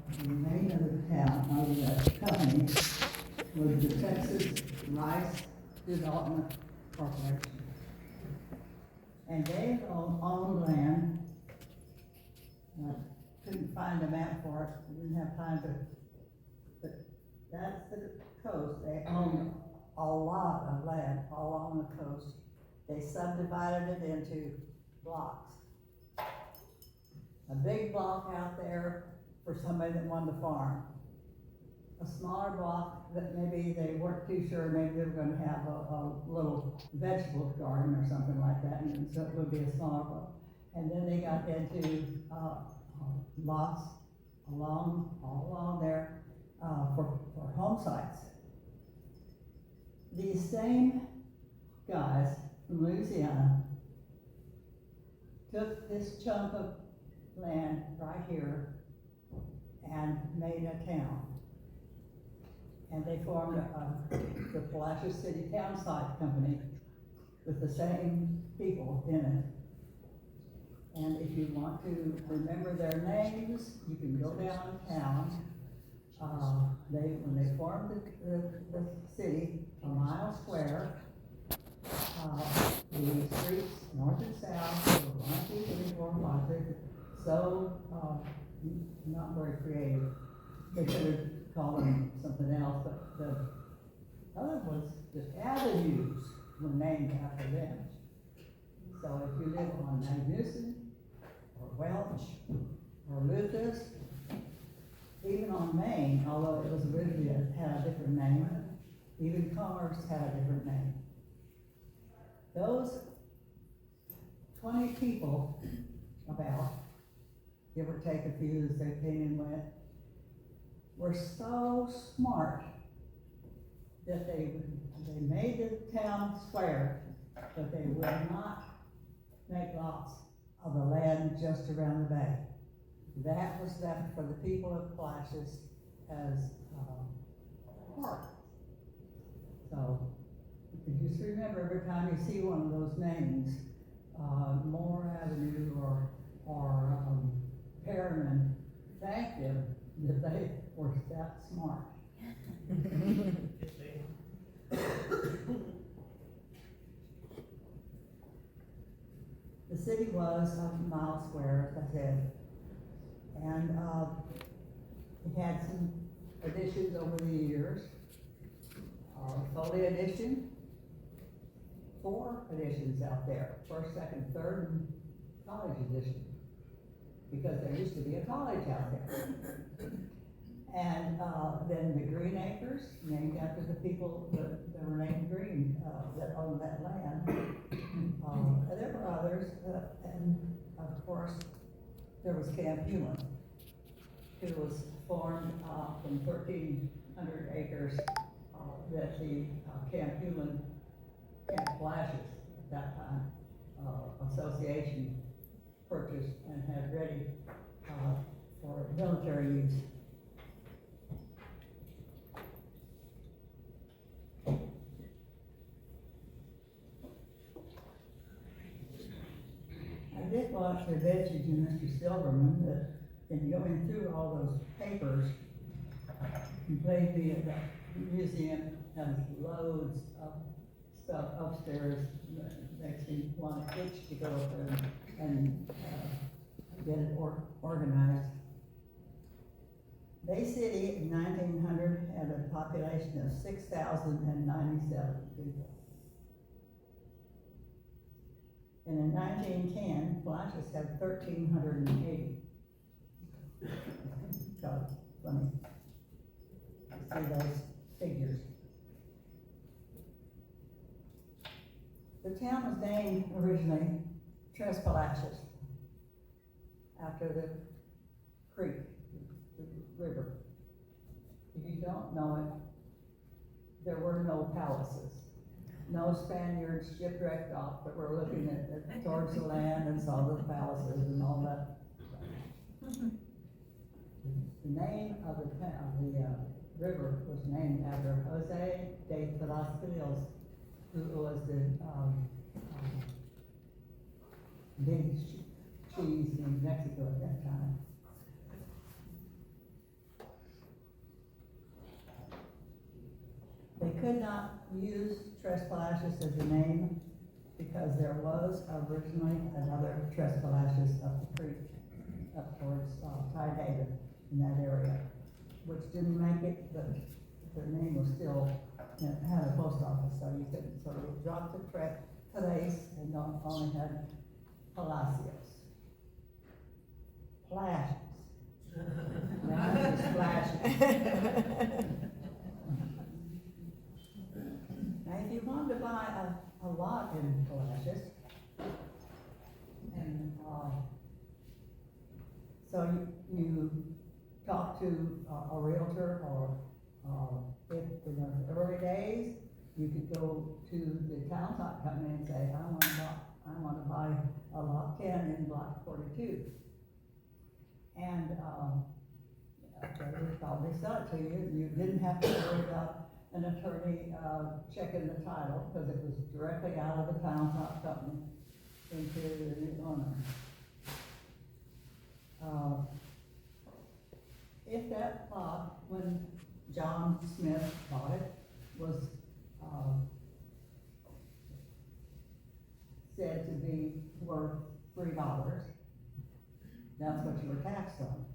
the name of the town, of the company, was the Texas Rice Development Corporation. And they owned land. Couldn't find a map for it, didn't have time to, but that's the coast. They own a lot of land all along the coast. They subdivided it into blocks. A big block out there for somebody that wanted to farm. A smaller block that maybe they weren't too sure, maybe they were gonna have a little vegetable garden or something like that, and so it would be a smaller block. And then they got into, lots all along there, for home sites. These same guys from Louisiana took this chunk of land right here and made a town. And they formed the Palacios City Town Site Company with the same people in it. And if you want to remember their names, you can go downtown. When they formed the city, a mile square, the streets north and south, were 1, 2, 3, 4, 5, 6, so not very creative. They could have called them something else, but the other ones, the avenues were named after them. So if you live on Magnuson, or Welch, or Lucas, even on Main, although it was originally had a different name, even Commerce had a different name. Those 20 people, about, give or take a few as they came and went, were so smart that they made the town square, but they would not make lots of the land just around the bay. That was left for the people of Palacios as park. So you can just remember every time you see one of those names, Moore Avenue or Perriman, thank them that they were that smart. The city was a mile square, as I said, and it had some additions over the years. Foley addition, 4 additions out there, first, second, third, and college edition, because there used to be a college out there. And then the Green Acres, named after the people that were named Green, that owned that land. There were others, and of course, there was Camp Hulen, who was formed from 1,300 acres that the Camp Hulen, Camp Palacios at that time, association purchased and had ready for military use. I did watch the adventures in Mr. Silverman that in going through all those papers, he played the museum has loads of stuff upstairs that makes me want to itch to go up there and get it organized. Bay City in 1900 had a population of 6,097 people. And in 1910, Palacios had 1,380. So, funny to see those figures. The town was named originally Tres Palacios, after the creek, the river. If you don't know it, there were no palaces. No Spaniards shipwrecked off that were looking at towards the land and saw the palaces and all that. The name of the river was named after Jose de Palacios, who was the big cheese in Mexico at that time. did not use Tres Palacios as a name because there was originally another Tres Palacios up the creek, up towards Tidehaven in that area, which didn't make it, but the name was still, had a post office, so you couldn't, so we dropped the place and only had Palacios. Palacios. Now it's flashing. Now, if you wanted to buy a lot in Palacios, and, so you talk to a realtor, or, if in the early days, you could go to the town company and say, I want to buy a lot 10 in block 42. And, they would probably sell it to you. You didn't have to worry about an attorney, checking the title, because it was directly out of the town company into the new owner. If that lot, when John Smith bought it, was, said to be worth $3, that's what you were taxed on.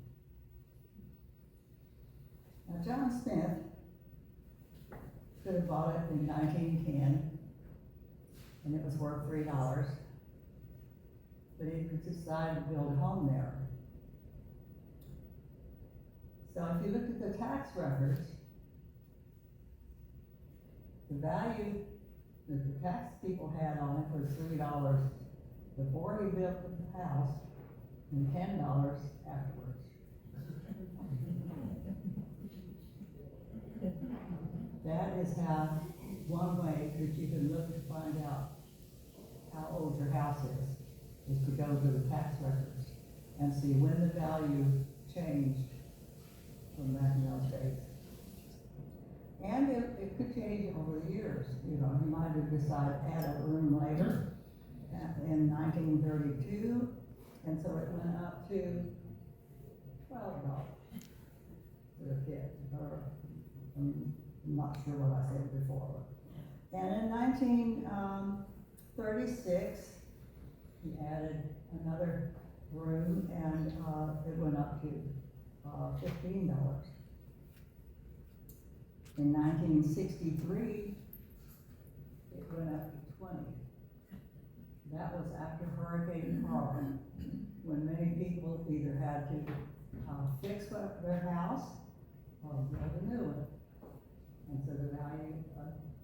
Now, John Smith could have bought it in 1910, and it was worth $3, but he could decide to build a home there. So if you look at the tax records, the value that the tax people had on it was $3 before he built the house, and $10 afterwards. That is how, one way that you can look to find out how old your house is to go to the tax records and see when the value changed from back in those days. And it could change over the years. You know, you might have decided to add a room later in 1932, and so it went up to $12 for a kid. Or, I'm not sure what I said before. And in 1936, he added another room, and it went up to $15. In 1963, it went up to $20. That was after Hurricane Carl, when many people either had to fix their house or build a new one. And so the value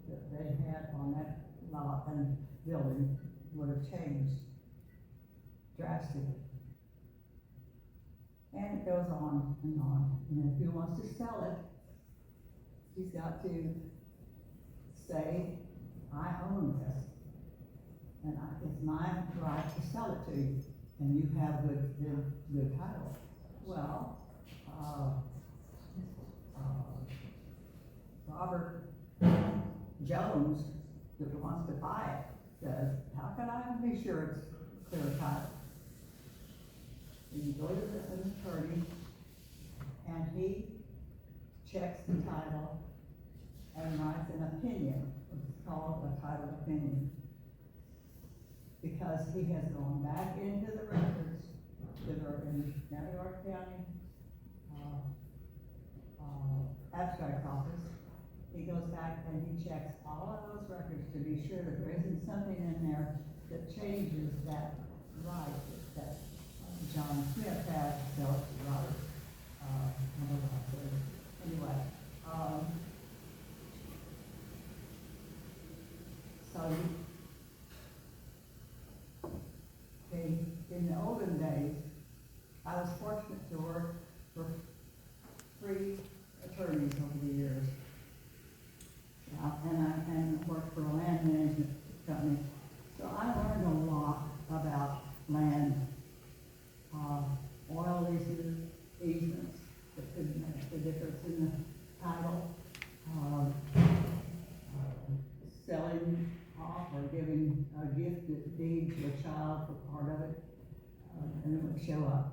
that they had on that lot and building would have changed drastically. And it goes on and on. And if he wants to sell it, he's got to say, I own this, and it's my right to sell it to you, and you have good title. Well, Robert Jones, that wants to buy it, says, how can I be sure it's clear title? And you go to an attorney, and he checks the title and writes an opinion. It's called a title opinion, because he has gone back into the records that are in Navigator County abstract office. He goes back and he checks all of those records to be sure that there isn't something in there that changes that right that John Smith had to sell it to Robert. Anyway, so in the olden days, I was fortunate to work for 3 attorneys over the years. And I worked for a land management company. So I learned a lot about land, oil leases, easements that could make the difference in the title, selling off or giving a gift deed to a child for part of it, and it would show up.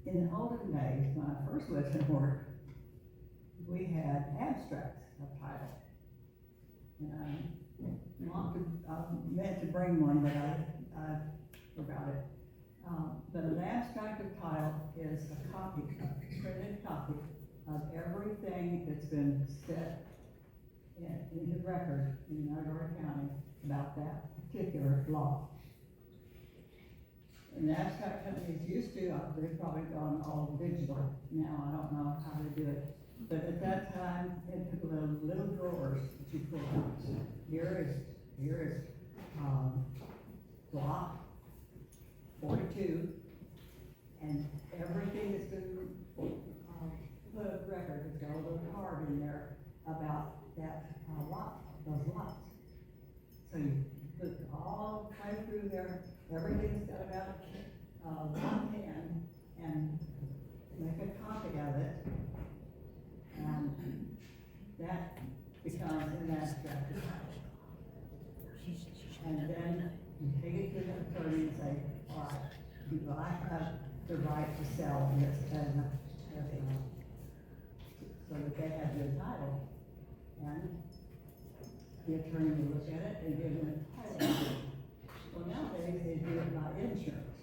In the olden days, when I first went to work, we had abstracts of title. And I meant to bring one, but I forgot it. But an abstract of title is a copy, a printed copy of everything that's been set in the record in Montgomery County about that particular law. And the abstract companies used to, they've probably gone all digital now, I don't know how they do it. But at that time, it took little drawers that you pull out. Here is block 42, and everything that's been put of record has got a little card in there about that lot, those lots. So you look all the way through there, everything's got about lot 10, and make a copy of it, and that becomes an abstract of title. And then you take it to the attorney and say, all right, do I have the right to sell this so that they have the title? And the attorney will look at it and give them a title. Well, nowadays they do it by insurance,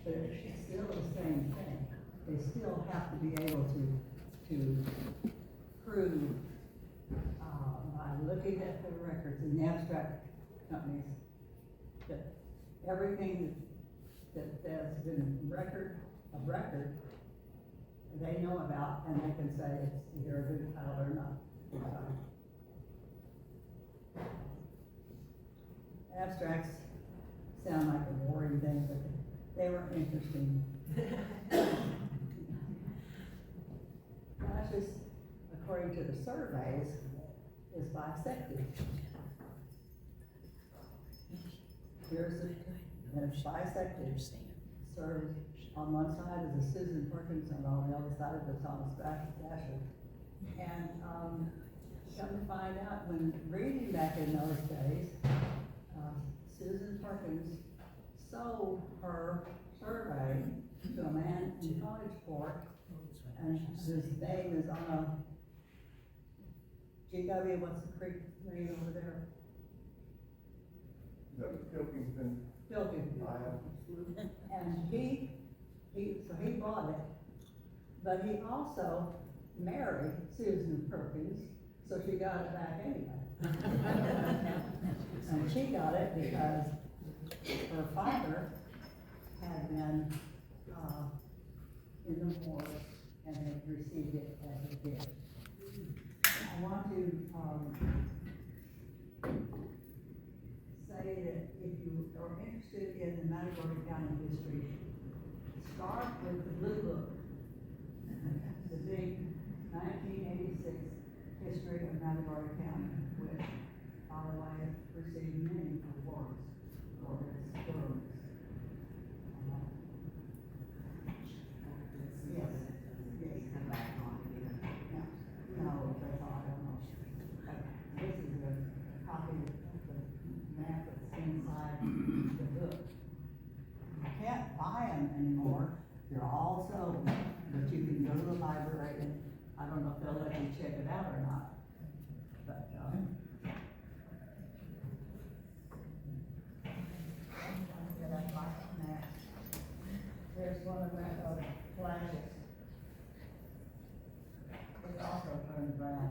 but it's still the same thing. They still have to be able to prove by looking at the records in the abstract companies that everything that's been record they know about, and they can say it's either a good title or not. Abstracts sound like a boring thing, but they were interesting. Palacios, according to the surveys, is bisected. Here's it's bisected. Served on one side is a Susan Perkins, and on the other side is a Thomas Dasher. And come to find out, when reading back in those days, Susan Perkins sold her survey to a man in Collegeport, and his name is on a GW, what's the creek name over there? Pilkington. And so he bought it, but he also married Susan Perkins, so she got it back anyway. And she got it because her father had been in the war and had received it as a gift. I want to say that if you are interested in the Montgomery County history, start with the Blue Book, the big 1986 history of Montgomery County, which, by the way, received many awards for its thoroughness. Yes. Come back on again. No, that's all, I don't know. This is a copy of the map that's inside the book. You can't buy them anymore, they're all sold, but you can go to the library and, I don't know if they'll let you check it out or not, but, there's one of the Palacios. It also turns around.